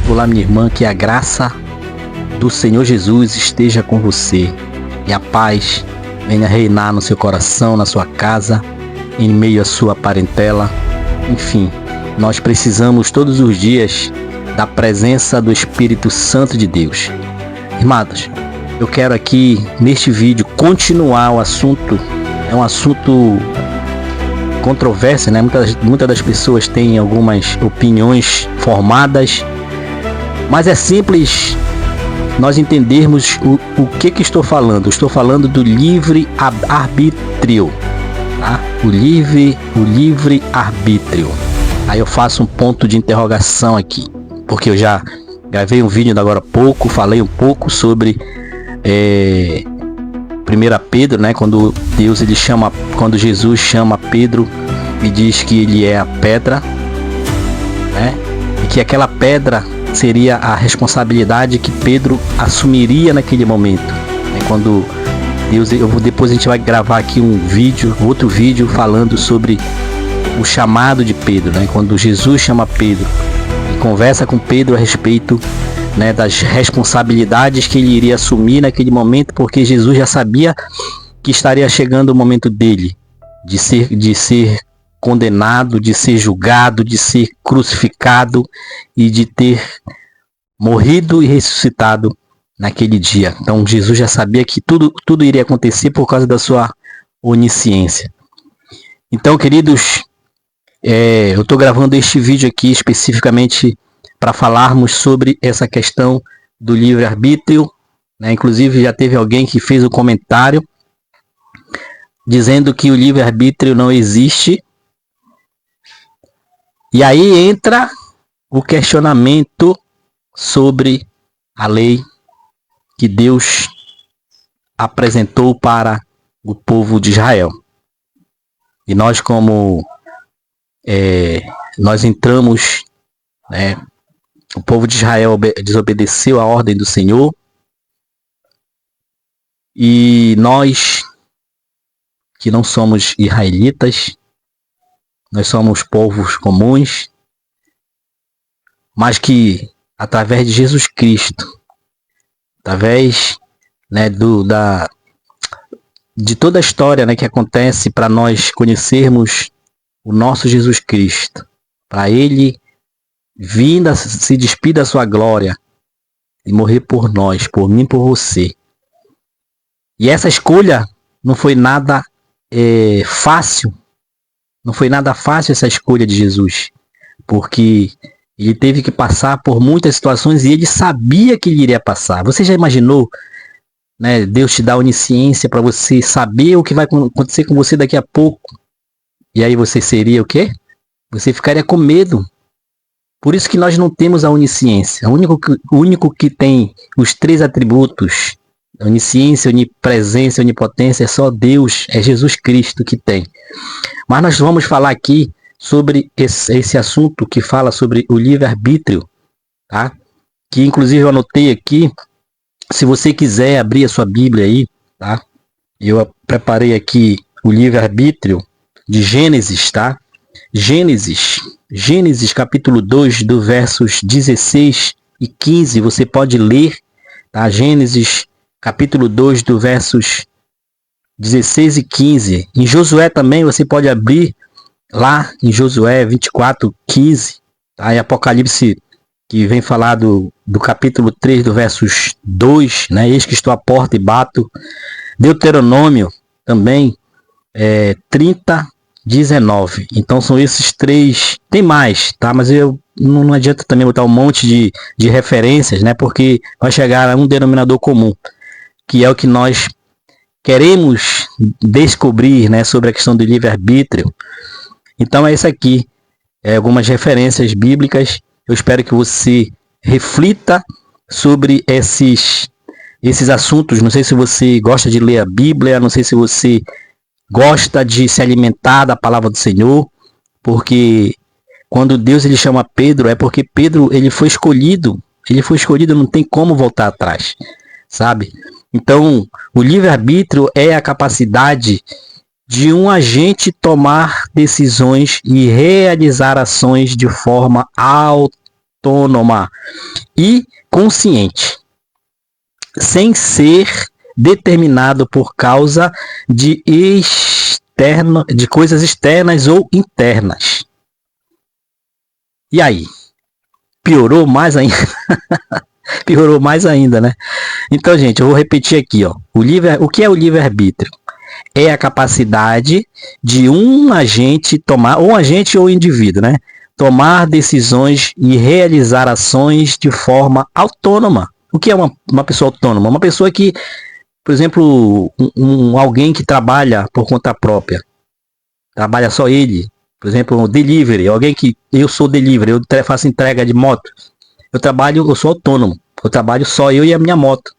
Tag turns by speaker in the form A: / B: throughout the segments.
A: Olá, minha irmã, que a graça do Senhor Jesus esteja com você e a paz venha reinar no seu coração, na sua casa, em meio à sua parentela. Enfim, nós precisamos todos os dias da presença do Espírito Santo de Deus. Irmãos, eu quero aqui neste vídeo continuar o assunto. É um assunto controverso, né? Muitas das pessoas têm algumas opiniões formadas, mas é simples nós entendermos o que estou falando. Estou falando do livre-arbítrio, tá? O livre-arbítrio. Aí eu faço um ponto de interrogação aqui, porque eu já gravei um vídeo agora há pouco, falei um pouco sobre 1 Pedro, né? Quando Jesus chama Pedro e diz que ele é a pedra, né? E que aquela pedra seria a responsabilidade que Pedro assumiria naquele momento. Quando Deus, depois a gente vai gravar aqui outro vídeo falando sobre o chamado de Pedro, né? Quando Jesus chama Pedro e conversa com Pedro a respeito, né, das responsabilidades que ele iria assumir naquele momento, porque Jesus já sabia que estaria chegando o momento dele de ser condenado, de ser julgado, de ser crucificado e de ter morrido e ressuscitado naquele dia. Então Jesus já sabia que tudo iria acontecer por causa da sua onisciência. Então, queridos, eu estou gravando este vídeo aqui especificamente para falarmos sobre essa questão do livre-arbítrio, né? Inclusive já teve alguém que fez um comentário dizendo que o livre-arbítrio não existe. E aí entra o questionamento sobre a lei que Deus apresentou para o povo de Israel. E nós, como nós entramos, né, o povo de Israel desobedeceu a ordem do Senhor, e nós, que não somos israelitas, nós somos povos comuns, mas que através de Jesus Cristo, através, né, de toda a história, né, que acontece para nós conhecermos o nosso Jesus Cristo, para Ele vir se despir da sua glória e morrer por nós, por mim, por você. E essa escolha não foi nada fácil. Não foi nada fácil essa escolha de Jesus, porque ele teve que passar por muitas situações e ele sabia que ele iria passar. Você já imaginou, né, Deus te dá onisciência para você saber o que vai acontecer com você daqui a pouco? E aí você seria o quê? Você ficaria com medo. Por isso que nós não temos a onisciência. O único que tem os 3 atributos, onisciência, onipresença, onipotência, é só Deus, é Jesus Cristo que tem. Mas nós vamos falar aqui sobre esse assunto que fala sobre o livre-arbítrio, tá? Que inclusive eu anotei aqui. Se você quiser abrir a sua Bíblia aí, tá? Eu preparei aqui o livre-arbítrio de Gênesis, tá? Gênesis capítulo 2, do versos 16 e 15, você pode ler, tá? Gênesis capítulo 2, do versos 16 e 15. Em Josué também você pode abrir lá em Josué 24, 15, tá? Em Apocalipse, que vem falar do capítulo 3, do versos 2, né? Eis que estou à porta e bato. Deuteronômio também, 30, 19. Então são esses 3. Tem mais, tá? Mas não adianta também botar um monte de referências, né? Porque vai chegar a um denominador comum, que é o que nós queremos descobrir, né, sobre a questão do livre-arbítrio. Então é isso aqui, algumas referências bíblicas. Eu espero que você reflita sobre esses assuntos. Não sei se você gosta de ler a Bíblia, não sei se você gosta de se alimentar da palavra do Senhor, porque quando Deus ele chama Pedro, é porque Pedro ele foi escolhido, não tem como voltar atrás, sabe? Então, o livre-arbítrio é a capacidade de um agente tomar decisões e realizar ações de forma autônoma e consciente, sem ser determinado por causa de coisas externas ou internas. E aí? Piorou mais ainda? Piorou mais ainda, né? Então, gente, eu vou repetir aqui, ó. O que é o livre-arbítrio? É a capacidade de um agente tomar, ou um agente ou indivíduo, né? Tomar decisões e realizar ações de forma autônoma. O que é uma pessoa autônoma? Uma pessoa que, por exemplo, alguém que trabalha por conta própria. Trabalha só ele. Por exemplo, delivery. Alguém que... Eu sou delivery, eu faço entrega de moto. Eu sou autônomo. Eu trabalho só eu e a minha moto.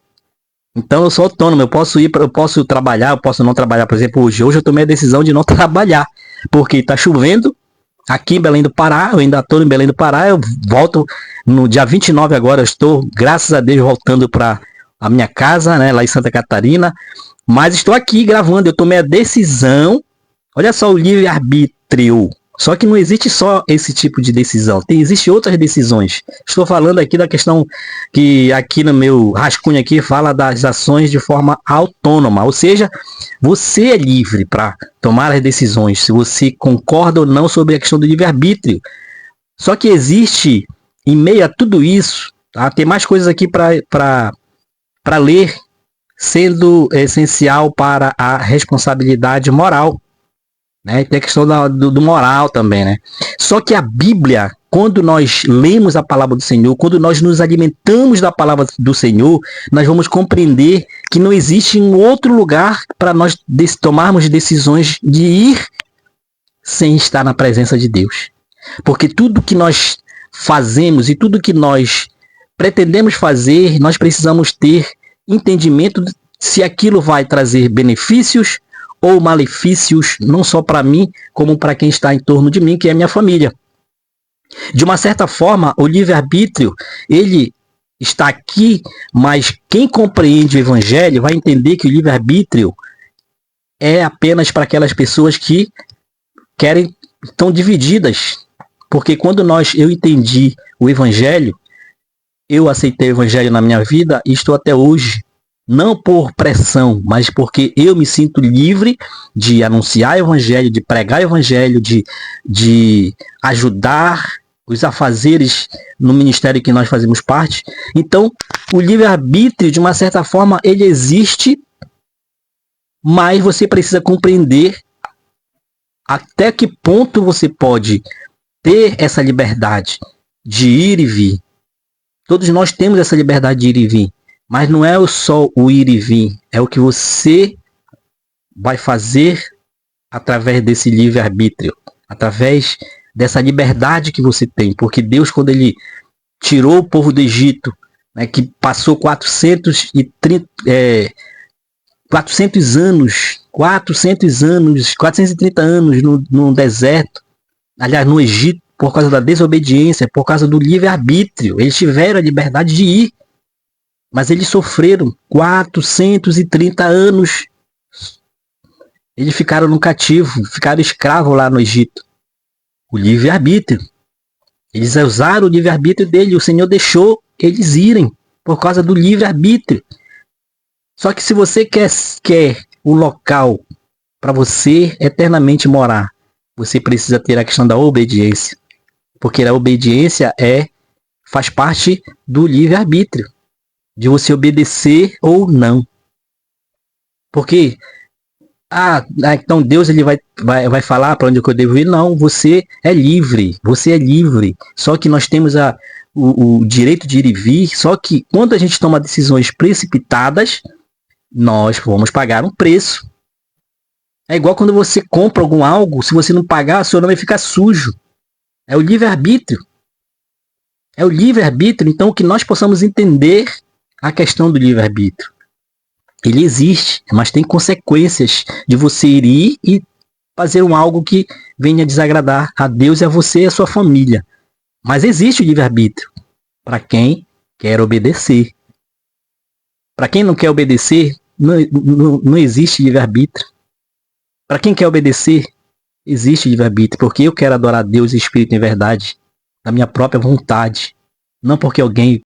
A: Então eu sou autônomo, eu posso trabalhar, eu posso não trabalhar. Por exemplo, hoje eu tomei a decisão de não trabalhar, porque está chovendo aqui em Belém do Pará, eu ainda estou em Belém do Pará, eu volto no dia 29 agora, eu estou, graças a Deus, voltando para a minha casa, né, lá em Santa Catarina, mas estou aqui gravando, eu tomei a decisão, olha só o livre-arbítrio. Só que não existe só esse tipo de decisão, existe outras decisões. Estou falando aqui da questão que aqui no meu rascunho aqui fala das ações de forma autônoma, ou seja, você é livre para tomar as decisões, se você concorda ou não sobre a questão do livre-arbítrio. Só que existe, em meio a tudo isso, tá? Tem mais coisas aqui para ler, sendo essencial para a responsabilidade moral. Né? Tem a questão do moral também, né? Só que a Bíblia, quando nós lemos a palavra do Senhor, quando nós nos alimentamos da palavra do Senhor, nós vamos compreender que não existe um outro lugar para nós tomarmos decisões de ir sem estar na presença de Deus. Porque tudo que nós fazemos e tudo que nós pretendemos fazer, nós precisamos ter entendimento se aquilo vai trazer benefícios ou malefícios, não só para mim, como para quem está em torno de mim, que é a minha família. De uma certa forma, o livre-arbítrio, ele está aqui, mas quem compreende o Evangelho vai entender que o livre-arbítrio é apenas para aquelas pessoas que estão divididas. Porque quando eu entendi o Evangelho, eu aceitei o Evangelho na minha vida e estou até hoje, não por pressão, mas porque eu me sinto livre de anunciar o Evangelho, de pregar o Evangelho, de ajudar os afazeres no ministério que nós fazemos parte. Então, o livre-arbítrio, de uma certa forma, ele existe, mas você precisa compreender até que ponto você pode ter essa liberdade de ir e vir. Todos nós temos essa liberdade de ir e vir. Mas não é só o ir e vir, é o que você vai fazer através desse livre-arbítrio, através dessa liberdade que você tem. Porque Deus, quando ele tirou o povo do Egito, né, que passou 430 anos no deserto, aliás, no Egito, por causa da desobediência, por causa do livre-arbítrio, eles tiveram a liberdade de ir. Mas eles sofreram 430 anos. Eles ficaram no cativo, ficaram escravos lá no Egito. O livre-arbítrio. Eles usaram o livre-arbítrio dele. O Senhor deixou eles irem por causa do livre-arbítrio. Só que se você quer um local para você eternamente morar, você precisa ter a questão da obediência. Porque a obediência faz parte do livre-arbítrio. De você obedecer ou não. Porque, então Deus ele vai falar para onde eu devo ir? Não, você é livre. Você é livre. Só que nós temos o direito de ir e vir. Só que quando a gente toma decisões precipitadas, nós vamos pagar um preço. É igual quando você compra algo, se você não pagar, seu nome fica sujo. É o livre-arbítrio. É o livre-arbítrio. Então, que nós possamos entender a questão do livre-arbítrio. Ele existe, mas tem consequências de você ir e fazer algo que venha desagradar a Deus e a você e a sua família. Mas existe o livre-arbítrio para quem quer obedecer. Para quem não quer obedecer, não existe livre-arbítrio. Para quem quer obedecer, existe livre-arbítrio, porque eu quero adorar Deus e Espírito em verdade, da minha própria vontade. Não porque alguém